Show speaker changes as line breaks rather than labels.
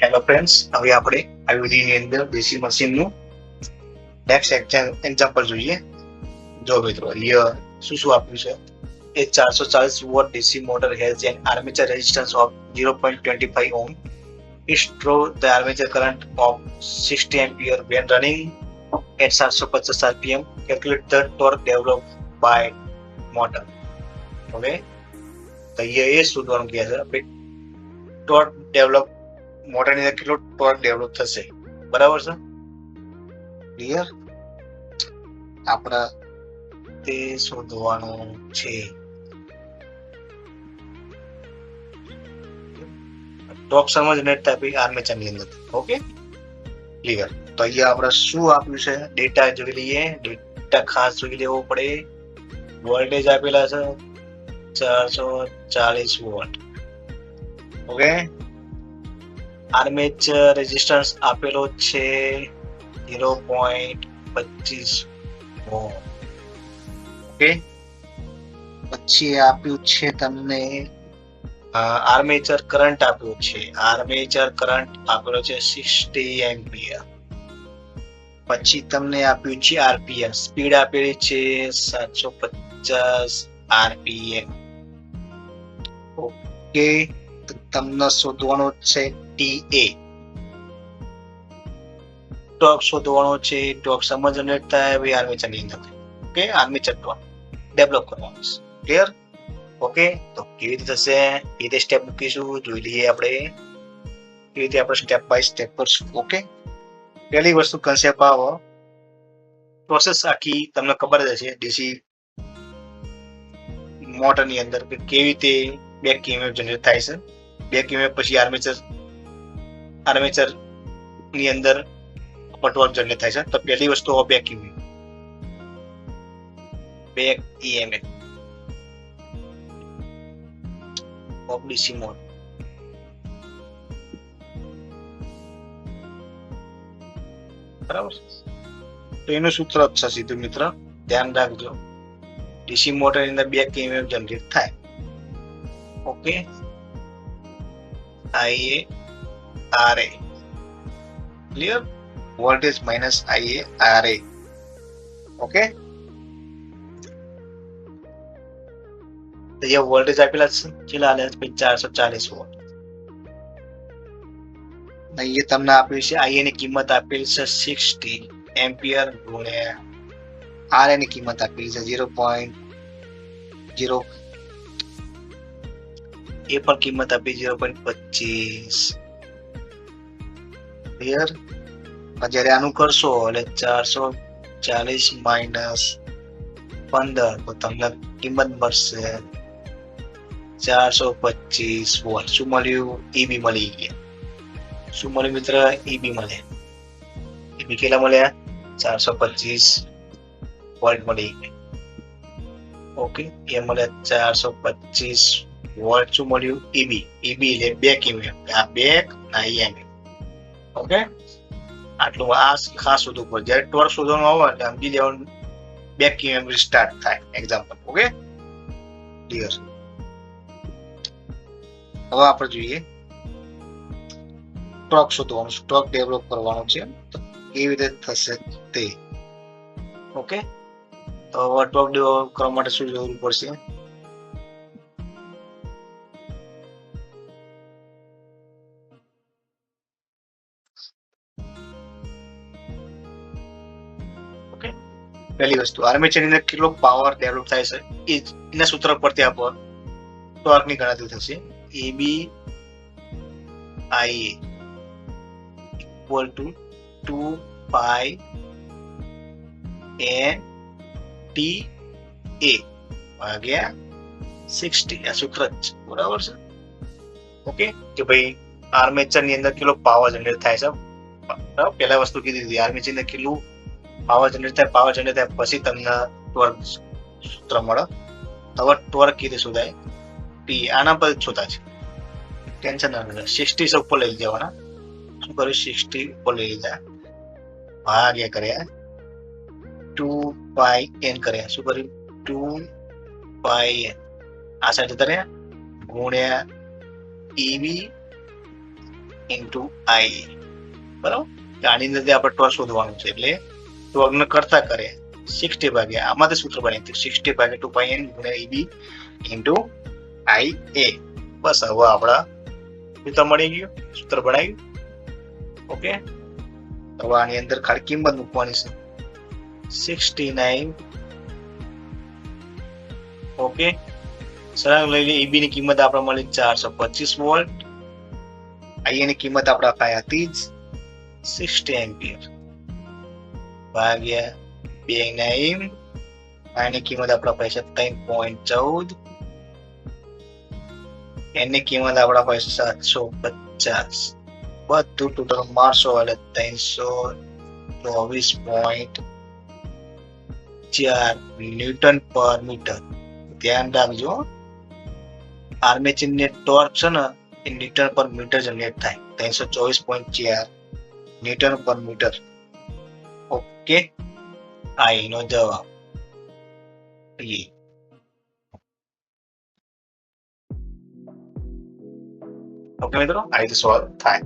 Hello friends, હવે આપણે આ વિડીયોની અંદર ડીસી મશીનનું નેક્સ્ટ એક્ઝામ્પલ જોઈએ. જો મિત્રો, અહીંયા શું આપ્યું છે? A 440 watt DC motor has an armature resistance of 0.25 ohm. It draws the armature current of 60 ampere when running at 750 rpm. Calculate the torque developed by motor. હવે તો અહીંયા એ શોધવાનું કહે છે કે ટોર્ક ડેવલપ મોટરની અંદર કેટલો ટોર્ક ડેવલપ થશે. બરાબર છે? ક્લિયર? આપણે તે શોધવાનું છે. ટોર્ક સમજ આપી આર્મેચરની અંદર. Okay, clear? તો અહીંયા આપણે શું આપ્યું છે? ડેટા જોઈ લઈએ. ડેટા ખાસ જોઈ લેવો પડે. વોલ્ટેજ આપેલા છે 440 વોટ. ઓકે, આર્મેચર રેઝિસ્ટન્સ આપેલો છે 0.25 ઓહ્મ. ઓકે, પછી આપ્યું છે તમને આર્મેચર કરંટ આપ્યો છે. આર્મેચર કરંટ આપેલો છે 60 એમ્પિયર. પછી તમને આપ્યું છે આરપીએમ. સ્પીડ આપેલી છે 750 આરપીએમ. ઓકે, તો તમને શોધવાનો છે TA. ટોર્ક શોધવાનો છે. ટોર્ક સમજ જનરેટ થાય હવે આર્મેચરની અંદર. ઓકે, આર્મેચર ટોર્ક ડેવલપ કરવાનો છે. ક્લિયર? ઓકે, તો કેવી રીતે થશે? એ રીતે સ્ટેપ મૂકીશું. જોઈ લઈએ આપણે કેવી રીતે આપણે સ્ટેપ બાય સ્ટેપ કરશું. ઓકે, પહેલી વસ્તુ કન્સેપ્ટ આવો. પ્રોસેસ આખી તમને ખબર જ હશે ડીસી મોટરની અંદર કે કેવી રીતે બેક ઇએમએફ જનરેટ થાય છે. બેક ઇએમએફ પછી આર્મેચર ની અંદર ટોર્ક જનરેટ થાય છે. તો પહેલી વસ્તુ back EMF. Back EMF of DC motor. બરાબર? તો એનું સૂત્ર છે સીધું. મિત્ર ધ્યાન રાખજો, ડીસી મોટર ની અંદર બેક ઇએમએફ જનરેટ થાય. Okay, IA RA. Clear? Voltage minus IA RA. Okay, તો જે વોલ્ટેજ આપેલા છે કેટલા આલે છે? 440 વોટ. અહીંયા તમને આપ્યું છે IA ની કિંમત આપેલી છે 60 એમ્પિયર ગુણ્યા RA ની કિંમત આપેલી છે 0.0. એ પણ કિંમત આપી 0.25. ક્લિયર? જ્યારે આનું કરશો એટલે 440 માઇનસ 15 તો તમને કિંમત મળશે 425 વોટ. શું મળ્યું? EB મળી ગયા. શું મળ્યું મિત્ર? EB મળે. EB કેટલા મળ્યા? 425 વોલ્ટ મળી ગયા. ઓકે, એ મળ્યા 425 વોલ્ટ. શું મળ્યું? EB. EB એટલે બેક ઇએમએફ. આ બેક, આ ઇએમએફ. ઓકે, આટલું આ ખાસ શોધવું પડે. જ્યારે ટોર્ક શોધવાનું આવે એટલે સમજી લેવાનું બેક ઇએમએફ સ્ટાર્ટ થાય. એક્ઝામ્પલ. Okay, clear? હવે આપણે જોઈએ ટોર્ક શોધવાનું. ટોર્ક ડેવલપ કરવાનું છે. તો કેવી રીતે થશે તે. ઓકે, તો ટોર્ક ડેવલપ કરવા માટે શું જરૂર પડશે? પહેલી વસ્તુ આર્મેચરની અંદર કેટલો પાવર ડેવલપ થાય છે એના સૂત્ર પરથી આપો ટોર્કની ગણતરી થશે. AB IA equal to 2 pi NTA ભાગ્યા 60. આ સૂત્ર જ બરાબર છે. ઓકે, કે ભાઈ આર્મેચરની અંદર કેટલો પાવર જનરેટ થાય છે. પહેલા વસ્તુ કીધી હતી આર્મેચરની અંદર કેટલું પાવર જનરેટ થાય પછી તમને ટોર્ક સૂત્ર મળે. હવે ટોર્ક કીધે શોધાય T. આના પર જ શોધા છે. ટેન્શન ના લે. 60 ઉપર લઈ જવાના. શું કર્યું? 60 ઉપર લઈ લીધા. ભાગ્યા કર્યા 2 pi n કર્યા. શું કર્યું? 2 pi n. આ સાઈડ જતા રહ્યા ગુણ્યા EB ઇન્ટુ આઈ, બરાબર. આની અંદર આપણે ટોર્ક શોધવાનું છે એટલે ટોર્કને કરતા કરે 60 ભાગ્યા આમાંથી સૂત્ર બની 60 ભાગ્યા 2 પાઈ એન ગુણ્યા ઈબી ઇન્ટુ આઈ એ. બસ હવે આપણા સૂત્ર મળી ગયું, સૂત્ર બનાવ્યું. ઓકે, હવે આની અંદર ખાલી કિંમત મૂકવાની છે 69. ઓકે, સળંગ લઈ લઈએ. ઈબી ની કિંમત આપણે મળી 425 વોલ્ટ. આઈ ની કિંમત આપણે અપાયા હતી જ 60 એમ્પિયર ભાગ્યા 2 નાઈમ. આની કિંમત આપણે અપાય છે 3.14. એની કિંમત આપણે અપાય છે 750. બધું ટોટલ મારશો એટલે 324.4 ન્યૂટન પર મીટર. ધ્યાન રાખજો, આર્મેચર નેટ ટોર્ક છે ને એ ન્યૂટન પર મીટર જનરેટ થાય, 324.4 ન્યૂટન પર મીટર. ઓકે, આ એનો જવાબ. ઓકે મિત્રો, આ રીતે સોલ્વ થાય.